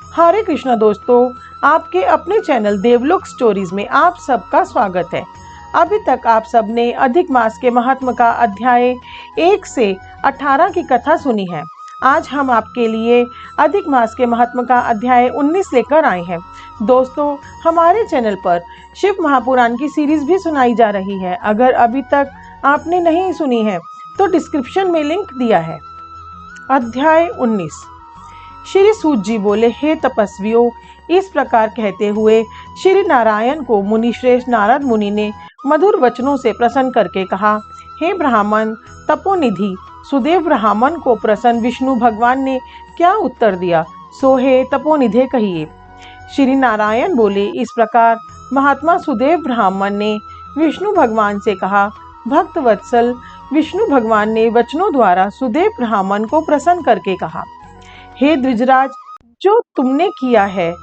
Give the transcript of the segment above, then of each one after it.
हरे कृष्णा दोस्तों, आपके अपने चैनल देवलोक स्टोरीज में आप सबका स्वागत है। अभी तक आप सबने अधिक मास के महात्म का अध्याय 1 से 18 की कथा सुनी है। आज हम आपके लिए अधिक मास के महात्म का अध्याय 19 लेकर आए हैं। दोस्तों, हमारे चैनल पर शिव महापुराण की सीरीज भी सुनाई जा रही है। अगर अभी तक आपने नहीं सुनी है तो डिस्क्रिप्शन में लिंक दिया है। अध्याय 19। श्री सूत जी बोले, हे तपस्वियों, इस प्रकार कहते हुए श्री नारायण को मुनिश्रेष्ठ नारद मुनि ने मधुर वचनों से प्रसन्न करके कहा, हे ब्राह्मण तपोनिधि। सुदेव ब्राह्मण को प्रसन्न विष्णु भगवान ने क्या उत्तर दिया, सो हे तपोनिधे कहिए। श्री नारायण बोले, इस प्रकार महात्मा सुदेव ब्राह्मण ने विष्णु भगवान से कहा। भक्त वत्सल विष्णु भगवान ने वचनों द्वारा सुदेव ब्राह्मण को प्रसन्न करके कहा, हे द्विजराज, जो तुमने किया है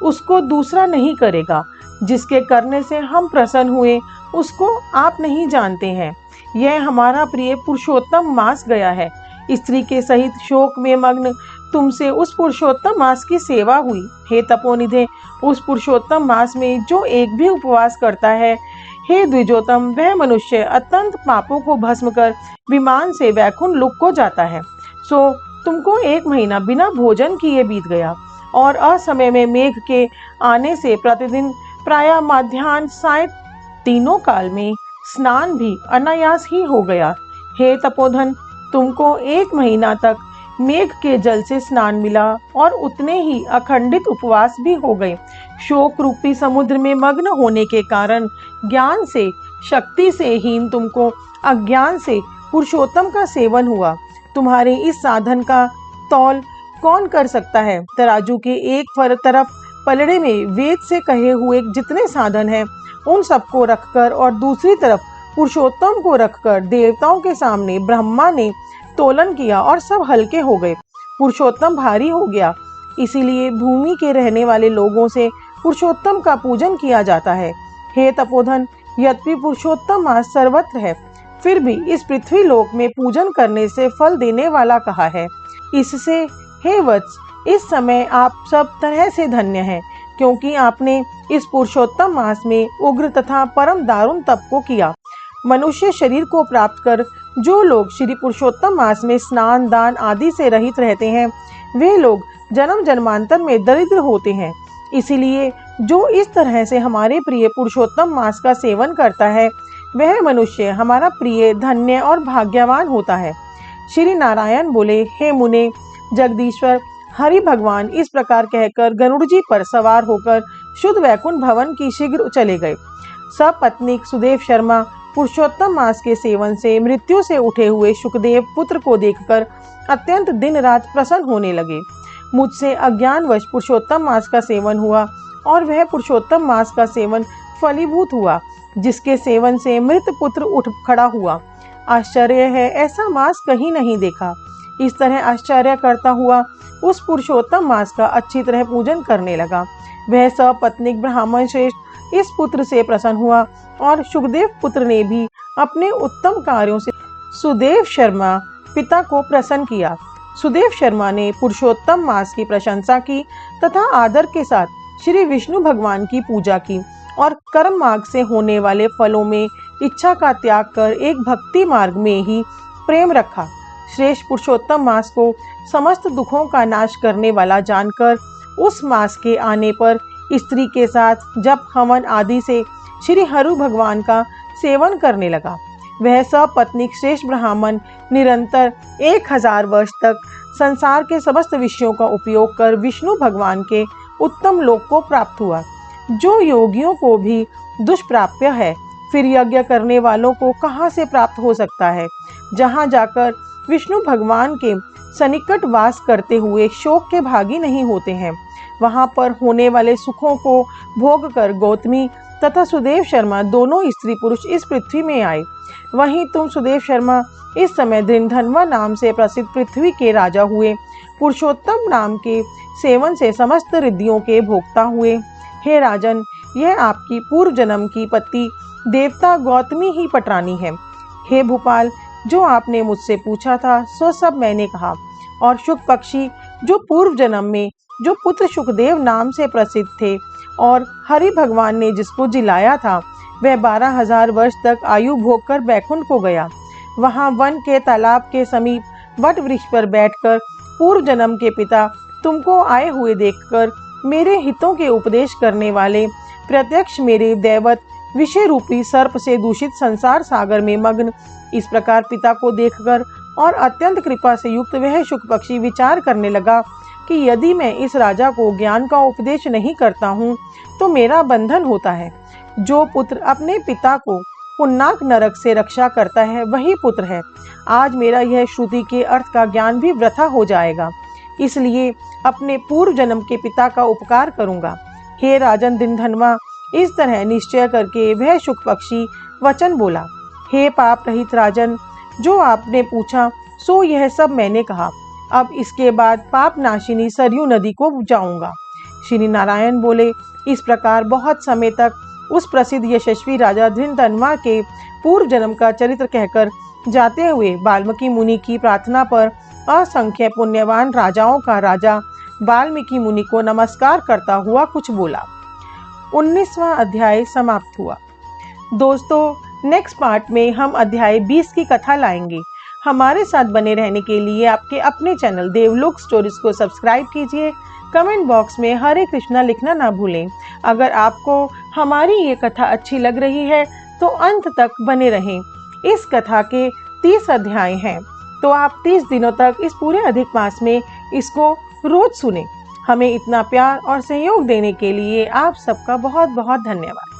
उसको दूसरा नहीं करेगा। जिसके करने से हम प्रसन्न हुए उसको आप नहीं जानते हैं। यह हमारा प्रिय पुरुषोत्तम मास गया है। स्त्री के सहित शोक में मग्न तुमसे उस पुरुषोत्तम मास की सेवा हुई। हे तपोनिधे, उस पुरुषोत्तम मास में जो एक भी उपवास करता है, हे द्विजोतम, वह मनुष्य अत्यंत पापों को भस्म कर विमान से वैकुंठ लोक को जाता है। सो तुमको 1 महीना बिना भोजन किए बीत गया और असमय में मेघ के आने से प्रतिदिन प्रायः मध्याह्न साय तीनों काल में स्नान भी अनायास ही हो गया। हे तपोधन, तुमको 1 महीना तक मेघ के जल से स्नान मिला और उतने ही अखंडित उपवास भी हो गए। शोक रूपी समुद्र में मग्न होने के कारण ज्ञान से शक्ति से हीन तुमको अज्ञान से पुरुषोत्तम का सेवन हुआ। तुम्हारे इस साधन का तौल कौन कर सकता है। तराजू के एक तरफ पलड़े में वेद से कहे हुए जितने साधन हैं उन सबको रखकर और दूसरी तरफ पुरुषोत्तम को रखकर देवताओं के सामने ब्रह्मा ने तोलन किया और सब हल्के हो गए। पुरुषोत्तम भारी हो गया। इसीलिए भूमि के रहने वाले लोगों से पुरुषोत्तम का पूजन किया जाता है। हे तपोधन, यद्यपि पुरुषोत्तम मास सर्वत्र है, फिर भी इस पृथ्वी लोक में पूजन करने से फल देने वाला कहा है। इससे हे वत्स, इस समय आप सब तरह से धन्य हैं, क्योंकि आपने इस पुरुषोत्तम मास में उग्र तथा परम दारुण तप को किया। मनुष्य शरीर को प्राप्त कर जो लोग श्री पुरुषोत्तम मास में स्नान दान आदि से रहित रहते हैं, वे लोग जन्म जन्मांतर में दरिद्र होते हैं। इसीलिए जो इस तरह से हमारे प्रिय पुरुषोत्तम मास का सेवन करता है, वह मनुष्य हमारा प्रिय, धन्य और भाग्यवान होता है। श्री नारायण बोले, हे मुने, जगदीश्वर हरि भगवान इस प्रकार कहकर गरुड़ जी पर सवार होकर शुद्ध वैकुंठ भवन की शीघ्र चले गए। सपत्नीक सुदेव शर्मा पुरुषोत्तम मास के सेवन से मृत्यु से उठे हुए सुखदेव पुत्र को देखकर अत्यंत दिन रात प्रसन्न होने लगे। मुझसे अज्ञानवश पुरुषोत्तम मास का सेवन हुआ और वह पुरुषोत्तम मास का सेवन फलीभूत हुआ, जिसके सेवन से मृत पुत्र उठ खड़ा हुआ। आश्चर्य है, ऐसा मास कहीं नहीं देखा। इस तरह आश्चर्य करता हुआ उस पुरुषोत्तम मास का अच्छी तरह पूजन करने लगा। वह सपत्नीक ब्राह्मण श्रेष्ठ इस पुत्र से प्रसन्न हुआ और सुखदेव पुत्र ने भी अपने उत्तम कार्यों से सुदेव शर्मा पिता को प्रसन्न किया। सुदेव शर्मा ने पुरुषोत्तम मास की प्रशंसा की तथा आदर के साथ श्री विष्णु भगवान की पूजा की और कर्म मार्ग से होने वाले फलों में इच्छा का त्याग कर एक भक्ति मार्ग में ही प्रेम रखा। श्रेष्ठ पुरुषोत्तम मास को समस्त दुखों का नाश करने वाला जानकर उस मास के आने पर स्त्री के साथ जप हवन आदि से श्री हरु भगवान का सेवन करने लगा। वह सपत्नीक श्रेष्ठ ब्राह्मण निरंतर 1000 वर्ष तक संसार के समस्त विषयों का उपयोग कर विष्णु भगवान के उत्तम लोक को प्राप्त हुआ, जो योगियों को भी दुष्प्राप्य है। फिर यज्ञ करने वालों को कहाँ से प्राप्त हो सकता है। जहाँ जाकर विष्णु भगवान के सन्निकट वास करते हुए शोक के भागी नहीं होते हैं, वहाँ पर होने वाले सुखों को भोग कर गौतमी तथा सुदेव शर्मा दोनों स्त्री पुरुष इस पृथ्वी में आए। वहीं तुम सुदेव शर्मा इस समय दृंधनवा नाम से प्रसिद्ध पृथ्वी के राजा हुए। पुरुषोत्तम नाम के सेवन से समस्त रिद्धियों के भोक्ता हुए। हे राजन, यह आपकी पूर्व जन्म की पति देवता गौतमी ही पटरानी है। हे भूपाल, जो आपने मुझसे पूछा था सो सब मैंने कहा। और शुक पक्षी जो पूर्व जन्म में जो पुत्र सुखदेव नाम से प्रसिद्ध थे और हरि भगवान ने जिसको जिलाया था, वह 12,000 वर्ष तक आयु भोग कर बैकुंठ को गया। वहां वन के तालाब के समीप वट वृक्ष पर बैठकर पूर्व जन्म के पिता तुमको आए हुए देखकर मेरे हितों के उपदेश करने वाले प्रत्यक्ष मेरे दैवत विषय रूपी सर्प से दूषित संसार सागर में मग्न इस प्रकार पिता को देखकर और अत्यंत कृपा से युक्त वह शुक पक्षी विचार करने लगा कि यदि मैं इस राजा को ज्ञान का उपदेश नहीं करता हूँ तो मेरा बंधन होता है। जो पुत्र अपने पिता को पुन्नाक नरक से रक्षा करता है वही पुत्र है। आज मेरा यह श्रुति के अर्थ का ज्ञान भी वृथा हो जाएगा, इसलिए अपने पूर्व जन्म के पिता का उपकार करूंगा। हे राजन दिनधनवा, इस तरह निश्चय करके वह शुक पक्षी वचन बोला। हे पाप रहित राजन, जो आपने पूछा सो यह सब मैंने कहा। अब इसके बाद पाप नाशिनी सरयू नदी को जाऊंगा। श्री नारायण बोले। इस प्रकार बहुत समय तक उस प्रसिद्ध यशस्वी राजा दिनधनवा के पूर्व जन्म का चरित्र कहकर जाते हुए वाल्मीकि मुनि की प्रार्थना पर असंख्य पुण्यवान राजाओं का राजा वाल्मीकि मुनि को नमस्कार करता हुआ कुछ बोला। 19वां अध्याय समाप्त हुआ। दोस्तों, नेक्स्ट पार्ट में हम अध्याय 20 की कथा लाएंगे। हमारे साथ बने रहने के लिए आपके अपने चैनल देवलोक स्टोरीज को सब्सक्राइब कीजिए। कमेंट बॉक्स में हरे कृष्णा लिखना ना भूलें। अगर आपको हमारी ये कथा अच्छी लग रही है तो अंत तक बने रहें। इस कथा के 30 अध्याय हैं, तो आप 30 दिनों तक इस पूरे अधिक मास में इसको रोज सुने। हमें इतना प्यार और सहयोग देने के लिए आप सबका बहुत बहुत धन्यवाद।